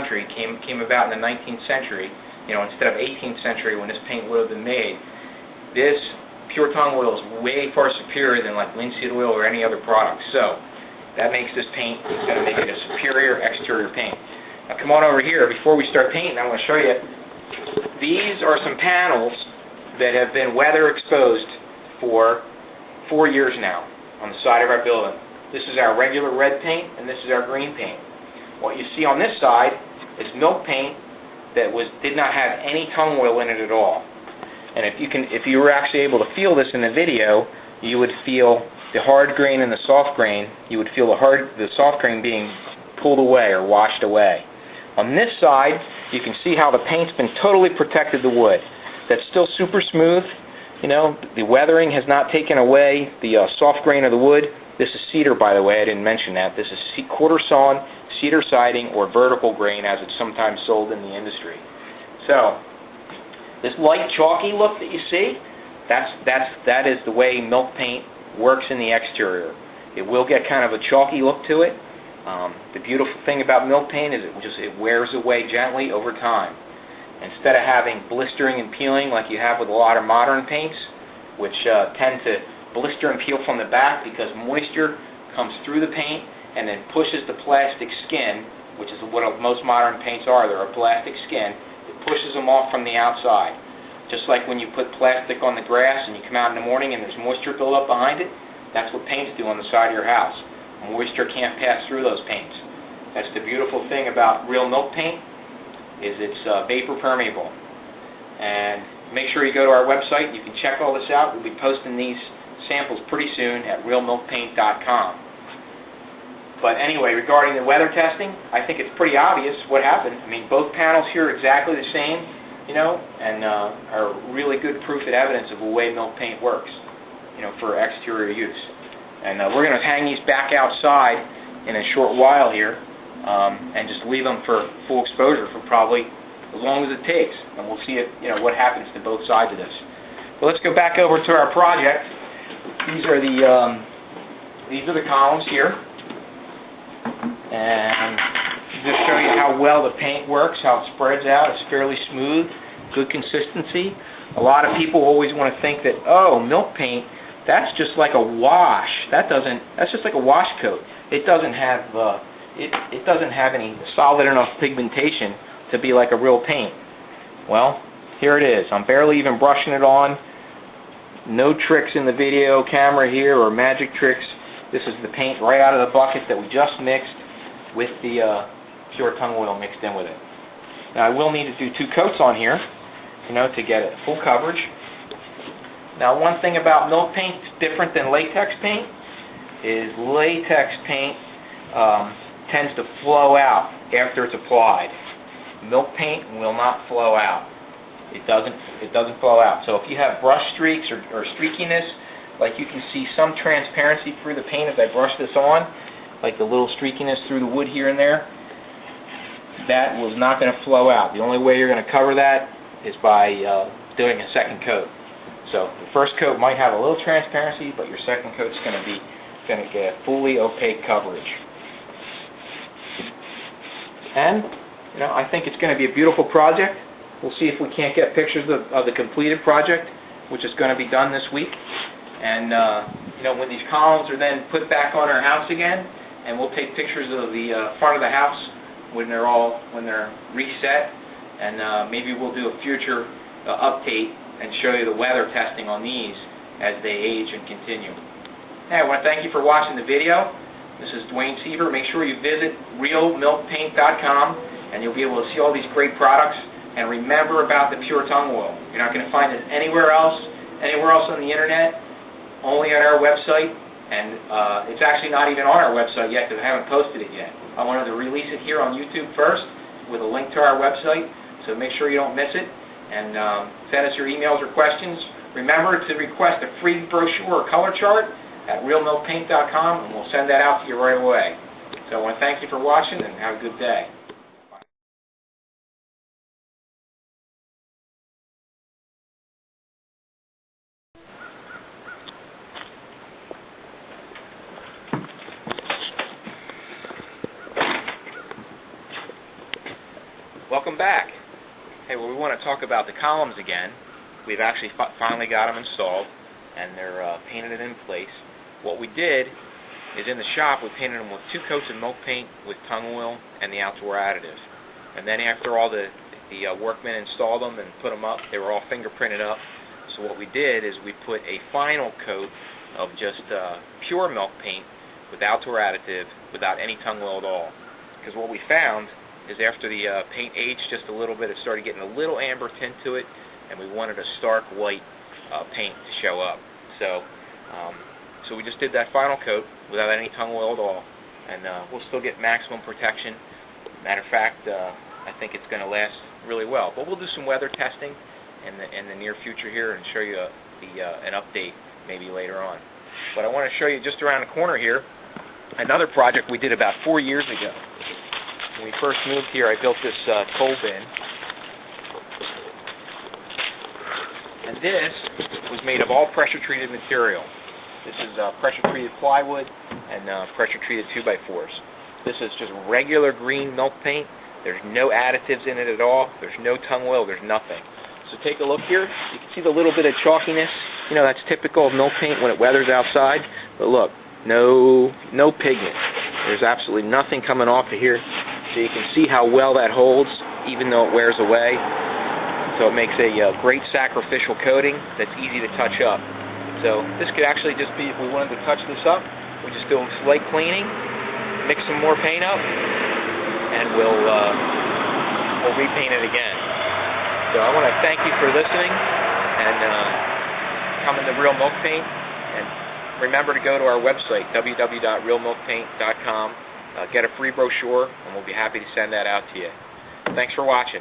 country came about in the 19th century, instead of 18th century when this paint would have been made. This Pure Tung Oil is way far superior than like linseed oil or any other product. So that makes this paint, it's going to make it a superior exterior paint. Now come on over here. Before we start painting, I want to show you. These are some panels that have been weather exposed for 4 years now on the side of our building. This is our regular red paint, and this is our green paint. What you see on this side is milk paint that did not have any tung oil in it at all. And if you were actually able to feel this in the video, you would feel the hard grain and the soft grain. You would feel the soft grain being pulled away or washed away. On this side, you can see how the paint's been totally protected the wood. That's still super smooth. The weathering has not taken away the soft grain of the wood. This is cedar, by the way. I didn't mention that. This is quarter sawn cedar siding, or vertical grain as it's sometimes sold in the industry. So this light chalky look that you see, that is the way milk paint works in the exterior. It will get kind of a chalky look to it. The beautiful thing about milk paint is it wears away gently over time. Instead of having blistering and peeling like you have with a lot of modern paints, which tend to blister and peel from the back because moisture comes through the paint and then pushes the plastic skin, which is what most modern paints are. They're a plastic skin. It pushes them off from the outside. Just like when you put plastic on the grass and you come out in the morning and there's moisture built up behind it, that's what paints do on the side of your house. Moisture can't pass through those paints. That's the beautiful thing about real milk paint, is it's vapor permeable. And make sure you go to our website. You can check all this out. We'll be posting these samples pretty soon at realmilkpaint.com. But anyway, regarding the weather testing, I think it's pretty obvious what happened. I mean, both panels here are exactly the same, and are really good proof and evidence of the way milk paint works, for exterior use. And we're going to hang these back outside in a short while here, and just leave them for full exposure for probably as long as it takes. And we'll see what happens to both sides of this. But let's go back over to our project. These are the columns here. And just show you how well the paint works, how it spreads out. It's fairly smooth, good consistency. A lot of people always want to think that, oh, milk paint, that's just like a wash. That's just like a wash coat. It doesn't have it doesn't have any solid enough pigmentation to be like a real paint. Well, here it is. I'm barely even brushing it on. No tricks in the video camera here or magic tricks. This is the paint right out of the bucket that we just mixed with the Pure Tung Oil mixed in with it. Now I will need to do 2 coats on here, to get it full coverage. Now one thing about milk paint different than latex paint is latex paint tends to flow out after it's applied. Milk paint will not flow out. It doesn't flow out. So if you have brush streaks or streakiness, like you can see some transparency through the paint as I brush this on, like the little streakiness through the wood here and there, that was not going to flow out. The only way you're going to cover that is by doing a second coat. So the first coat might have a little transparency, but your second coat's going to get fully opaque coverage. And I think it's going to be a beautiful project. We'll see if we can't get pictures of the completed project, which is going to be done this week. And when these columns are then put back on our house again, and we'll take pictures of the front of the house when they're reset, and maybe we'll do a future update and show you the weather testing on these as they age and continue. Hey, I want to thank you for watching the video. This is Dwayne Seaver. Make sure you visit realmilkpaint.com, and you'll be able to see all these great products. And remember about the Pure Tung Oil. You're not going to find it anywhere else on the internet, only at our website. And it's actually not even on our website yet because I haven't posted it yet. I wanted to release it here on YouTube first with a link to our website, so make sure you don't miss it. And send us your emails or questions. Remember to request a free brochure or color chart at realmilkpaint.com, and we'll send that out to you right away. So I want to thank you for watching, and have a good day. Welcome back. Hey, well, we want to talk about the columns again. We've actually finally got them installed, and they're painted in place. What we did is in the shop we painted them with 2 coats of milk paint with tung oil and the outdoor additive. And then after all the workmen installed them and put them up, they were all fingerprinted up. So what we did is we put a final coat of just pure milk paint with outdoor additive without any tung oil at all. Because what we found is after the paint aged just a little bit, it started getting a little amber tint to it, and we wanted a stark white paint to show up. So we just did that final coat without any tung oil at all, and we'll still get maximum protection. Matter of fact, I think it's going to last really well. But we'll do some weather testing in the near future here and show you an update maybe later on. But I want to show you just around the corner here another project we did about 4 years ago. When we first moved here, I built this coal bin. And this was made of all pressure-treated material. This is pressure-treated plywood and pressure-treated 2x4s. This is just regular green milk paint. There's no additives in it at all. There's no tung oil. There's nothing. So take a look here. You can see the little bit of chalkiness. You know, that's typical of milk paint when it weathers outside. But look, no pigment. There's absolutely nothing coming off of here. So you can see how well that holds, even though it wears away. So it makes a great sacrificial coating that's easy to touch up. So this could actually just be, if we wanted to touch this up, we just do a slight cleaning, mix some more paint up, and we'll repaint it again. So I want to thank you for listening, and coming to Real Milk Paint. And remember to go to our website, www.realmilkpaint.com. Get a free brochure, and we'll be happy to send that out to you. Thanks for watching.